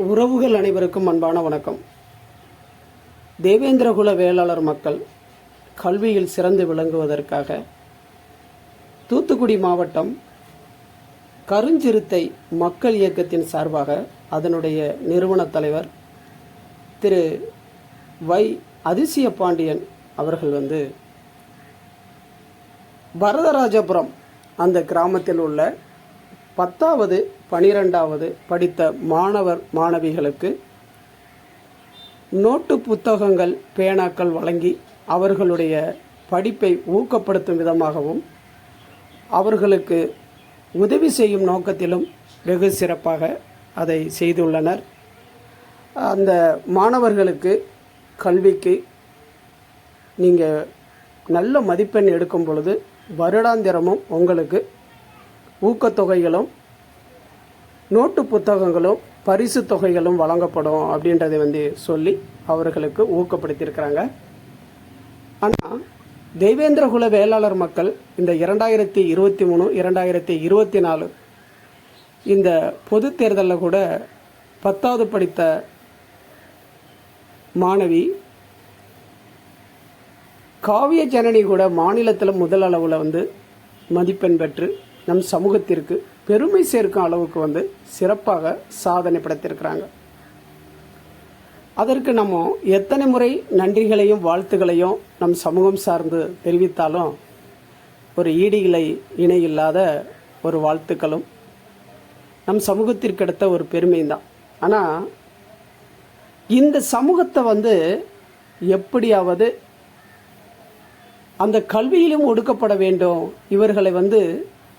உறவுகள் அனைவருக்கும் அன்பான வணக்கம். தேவேந்திரகுல வேளாளர் மக்கள் கல்வியில் சிறந்து விளங்குவதற்காக தூத்துக்குடி மாவட்டம் கருஞ்சிறுத்தை மக்கள் இயக்கத்தின் சார்பாக அதனுடைய நிறுவன தலைவர் திரு வை அதிசய பாண்டியன் அவர்கள் வரதராஜபுரம் அந்த கிராமத்தில் உள்ள 10வது 12வது படித்த மாணவர் மாணவிகளுக்கு நோட்டு புத்தகங்கள் பேனாக்கள் வழங்கி அவர்களுடைய படிப்பை ஊக்கப்படுத்தும் விதமாகவும் அவர்களுக்கு உதவி செய்யும் நோக்கத்திலும் வெகு சிறப்பாக அதை செய்துள்ளனர். அந்த மாணவர்களுக்கு கல்விக்கு நீங்கள் நல்ல மதிப்பெண் எடுக்கும் பொழுது வருடாந்திரமும் உங்களுக்கு ஊக்கத்தொகைகளும் நோட்டு புத்தகங்களும் பரிசு தொகைகளும் வழங்கப்படும் அப்படின்றதை சொல்லி அவர்களுக்கு ஊக்கப்படுத்தியிருக்கிறாங்க. ஆனால் தேவேந்திரகுல வேளாளர் மக்கள் இந்த 2023 2024 இந்த பொது தேர்தலில் கூட 10வது படித்த மாணவி காவிய ஜனனி கூட மாநிலத்தில் முதல் அளவில் மதிப்பெண் பெற்று நம் சமூகத்திற்கு பெருமை சேர்க்கும் அளவுக்கு சிறப்பாக சாதனை படைத்திருக்கிறாங்க. அதற்கு நம்ம எத்தனை முறை நன்றிகளையும் வாழ்த்துக்களையும் நம் சமூகம் சார்ந்து தெரிவித்தாலும் ஒரு ஈடிகளை இணையில்லாத ஒரு வாழ்த்துக்களும் நம் சமூகத்திற்கு கிடைத்த ஒரு பெருமையும் தான். ஆனால் இந்த சமூகத்தை எப்படியாவது அந்த கல்வியிலும் ஒடுக்கப்பட வேண்டும், இவர்களை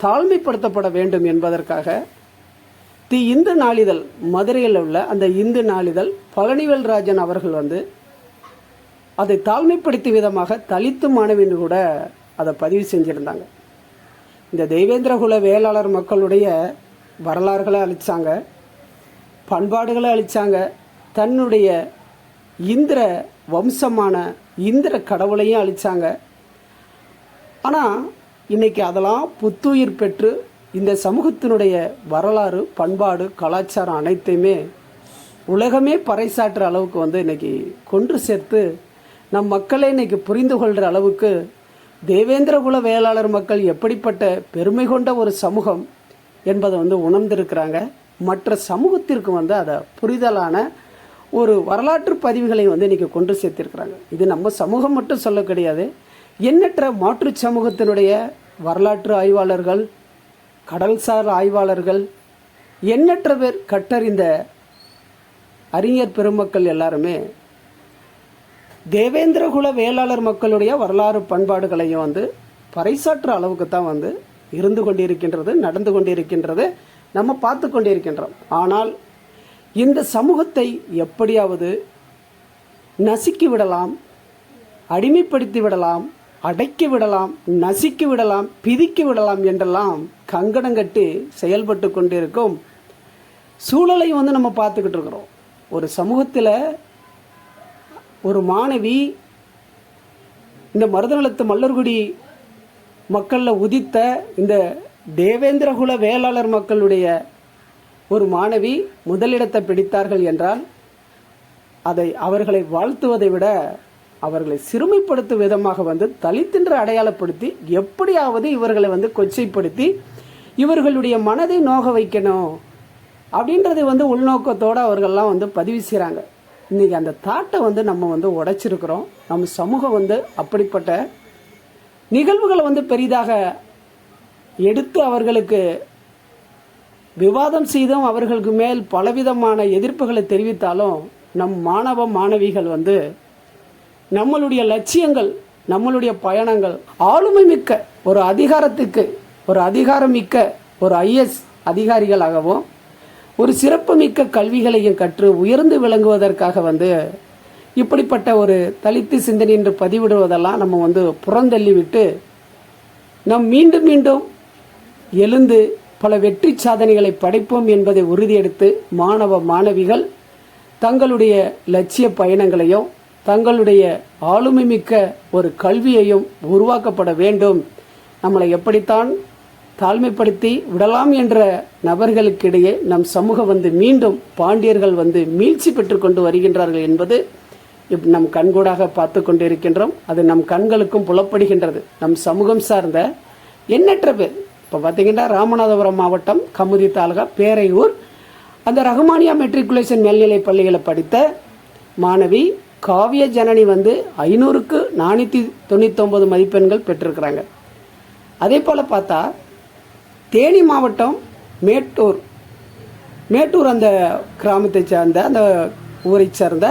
தாழ்மைப்படுத்தப்பட வேண்டும் என்பதற்காக தி இந்து நாளிதழ் மதுரையில் உள்ள அந்த இந்து நாளிதழ் பழனிவேல் ராஜன் அவர்கள் அதை தாழ்மைப்படுத்திய விதமாக தலித்து மாணவின்னு கூட அதை பதிவு செஞ்சிருந்தாங்க. இந்த தேவேந்திரகுல வேளாளர் மக்களுடைய வரலாறுகளை அழிச்சாங்க, பண்பாடுகளை அழிச்சாங்க, தன்னுடைய இந்திர வம்சமான இந்திர கடவுளையும் அழிச்சாங்க. ஆனால் இன்னைக்கு அதெல்லாம் புத்துயிர் பெற்று இந்த சமூகத்தினுடைய வரலாறு பண்பாடு கலாச்சாரம் அனைத்தையுமே உலகமே பறைசாற்றுற அளவுக்கு இன்னைக்கு கொன்று சேர்த்து நம் மக்களே இன்னைக்கு புரிந்து கொள்கிற அளவுக்கு தேவேந்திரகுல வேளாளர் மக்கள் எப்படிப்பட்ட பெருமை கொண்ட ஒரு சமூகம் என்பதை உணர்ந்திருக்கிறாங்க. மற்ற சமூகத்திற்கு அதை புரிதலான ஒரு வரலாற்று பதிவுகளை இன்னைக்கு கொண்டு சேர்த்திருக்கிறாங்க. இது நம்ம சமூகம் மட்டும் சொல்ல கிடையாது, எண்ணற்ற மாற்று சமூகத்தினுடைய வரலாற்று ஆய்வாளர்கள், கடல்சார் ஆய்வாளர்கள், எண்ணற்ற பேர் கற்றறிந்த அறிஞர் பெருமக்கள் எல்லாருமே தேவேந்திரகுல வேளாளர் மக்களுடைய வரலாறு பண்பாடுகளையும் பறைசாற்ற அளவுக்கு தான் இருந்து கொண்டிருக்கின்றது, நடந்து கொண்டிருக்கின்றது, நம்ம பார்த்து கொண்டிருக்கின்றோம். ஆனால் இந்த சமூகத்தை எப்படியாவது நசுக்கி விடலாம், அடிமைப்படுத்தி விடலாம், அடக்கி விடலாம், நசுக்கி விடலாம், பிதிக்கி விடலாம் என்றெல்லாம் கங்கணம் கட்டி செயல்பட்டு கொண்டிருக்கும் சூழலை நம்ம பார்த்துக்கிட்டு இருக்கிறோம். ஒரு சமூகத்தில் ஒரு மாணவி இந்த மருதநலத்து மல்லர்குடி மக்களில் உதித்த இந்த தேவேந்திரகுல வேளாளர் மக்களுடைய ஒரு மாணவி முதலிடத்தை பிடித்தார்கள் என்றால் அதை அவர்களை வாழ்த்துவதை விட அவர்களை சிறுமைப்படுத்தும் விதமாக தலித்தென்று அடையாளப்படுத்தி எப்படியாவது இவர்களை கொச்சைப்படுத்தி இவர்களுடைய மனதை நோக வைக்கணும் அப்படின்றது உள்நோக்கத்தோடு அவர்கள்லாம் பதிவு செய்கிறாங்க. இன்னைக்கு அந்த தாட்டை நம்ம உடைச்சிருக்கிறோம். நம்ம சமூகம் அப்படிப்பட்ட நிகழ்வுகளை பெரிதாக எடுத்து அவர்களுக்கு விவாதம் செய்தும் அவர்களுக்கு மேல் பலவிதமான எதிர்ப்புகளை தெரிவித்தாலும் நம் மாணவ மாணவிகள் நம்மளுடைய லட்சியங்கள், நம்மளுடைய பயணங்கள் ஆளுமை மிக்க ஒரு அதிகாரத்துக்கு ஒரு அதிகாரமிக்க ஒரு IS அதிகாரிகளாகவும் ஒரு சிறப்பு மிக்க கல்விகளையும் கற்று உயர்ந்து விளங்குவதற்காக இப்படிப்பட்ட ஒரு தலித்து சிந்தனை என்று பதிவிடுவதெல்லாம் நம்ம புறந்தள்ளி விட்டு நாம் மீண்டும் மீண்டும் எழுந்து பல வெற்றி சாதனைகளை படைப்போம் என்பதை உறுதியெடுத்து மாணவ மாணவிகள் தங்களுடைய லட்சிய பயணங்களையும் தங்களுடைய ஆளுமை மிக்க ஒரு கல்வியையும் உருவாக்கப்பட வேண்டும். நம்மளை எப்படித்தான் தாழ்மைப்படுத்தி விடலாம் என்ற நபர்களுக்கிடையே நம் சமூகம் மீண்டும் பாண்டியர்கள் மீழ்ச்சி பெற்று கொண்டு வருகின்றார்கள் என்பது நம் கண்கூடாக பார்த்து கொண்டிருக்கின்றோம். அது நம் கண்களுக்கும் புலப்படுகின்றது. நம் சமூகம் சார்ந்த எண்ணற்ற பேர் இப்போ பார்த்தீங்கன்னா ராமநாதபுரம் மாவட்டம் கமுதி தாலுகா பேரையூர் அந்த ரகுமானியா மெட்ரிகுலேஷன் மேல்நிலை பள்ளிகளை படித்த மாணவி காவிய ஜனனி 500க்கு 499 மதிப்பெண்கள் பெற்றிருக்கிறாங்க. அதே போல் பார்த்தா தேனி மாவட்டம் மேட்டூர் அந்த கிராமத்தை சார்ந்த அந்த ஊரை சார்ந்த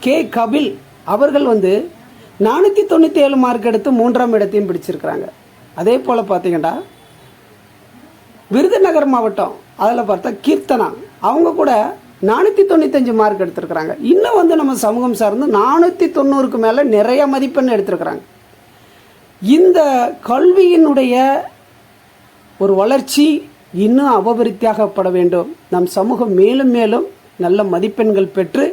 கே கபில் அவர்கள் 497 மார்க் எடுத்து 3ஆம் இடத்தையும் பிடிச்சிருக்கிறாங்க. அதே போல் பார்த்தீங்கன்னா விருதுநகர் மாவட்டம் அதில் பார்த்தா கீர்த்தனா அவங்க கூட 495 மார்க் எடுத்திருக்கிறாங்க. இன்னும் நம்ம சமூகம் சார்ந்து 490க்கு மேலே நிறைய மதிப்பெண் எடுத்திருக்கிறாங்க. இந்த கல்வியினுடைய ஒரு வளர்ச்சி இன்னும் அபிவிருத்தியாகப்பட வேண்டும். நம் சமூகம் மேலும் மேலும் நல்ல மதிப்பெண்கள் பெற்று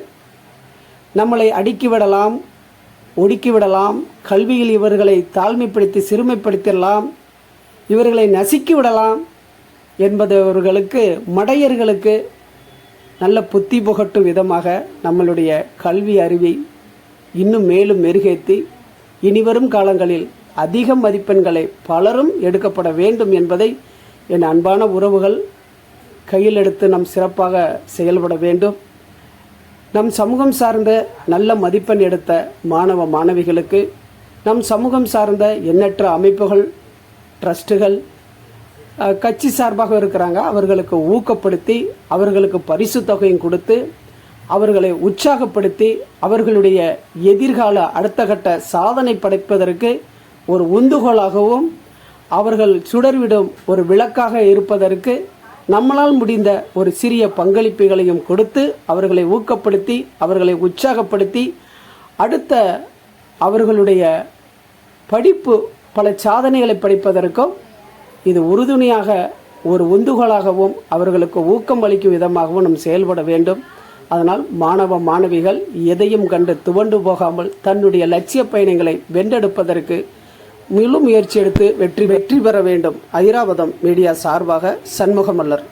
நம்மளை அடுக்கிவிடலாம், ஒடுக்கிவிடலாம், கல்வியில் இவர்களை தாழ்மைப்படுத்தி சிறுமைப்படுத்திடலாம், இவர்களை நசுக்கிவிடலாம் என்பவர்களுக்கு மடையர்களுக்கு நல்ல புத்தி புகட்டும் விதமாக நம்மளுடைய கல்வி அறிவை இன்னும் மேலும் மெருகேற்றி இனிவரும் காலங்களில் அதிக மதிப்பெண்களை பலரும் எடுக்கப்பட வேண்டும் என்பதை என் அன்பான உறவுகள் கையில் எடுத்து நம் சிறப்பாக செயல்பட வேண்டும். நம் சமூகம் சார்ந்த நல்ல மதிப்பெண் எடுத்த மாணவ மாணவிகளுக்கு நம் சமூகம் சார்ந்த எண்ணற்ற அமைப்புகள், ட்ரஸ்ட்டுகள், கட்சி சார்பாக இருக்கிறாங்க, அவர்களுக்கு ஊக்கப்படுத்தி அவர்களுக்கு பரிசு தொகையும் கொடுத்து அவர்களை உற்சாகப்படுத்தி அவர்களுடைய எதிர்கால அடுத்த கட்ட சாதனை படைப்பதற்கு ஒரு உந்துகோலாகவும் அவர்கள் சுடர்விடும் ஒரு விளக்காக இருப்பதற்கு நம்மளால் முடிந்த ஒரு சிறிய பங்களிப்புகளையும் கொடுத்து அவர்களை ஊக்கப்படுத்தி அவர்களை உற்சாகப்படுத்தி அடுத்த அவர்களுடைய படிப்பு பல சாதனைகளை படிப்பதற்கும் இது உறுதுணையாக ஒரு உந்துகோலாகவும் அவர்களுக்கு ஊக்கம் அளிக்கும் விதமாகவும் நாம் செயல்பட வேண்டும். அதனால் மாணவ மாணவிகள் எதையும் கண்டு துவண்டு போகாமல் தன்னுடைய லட்சிய பயணங்களை வென்றெடுப்பதற்கு முழு முயற்சி எடுத்து வெற்றி பெற வேண்டும். ஐராவதம் மீடியா சார்பாக சண்முகமல்லர்.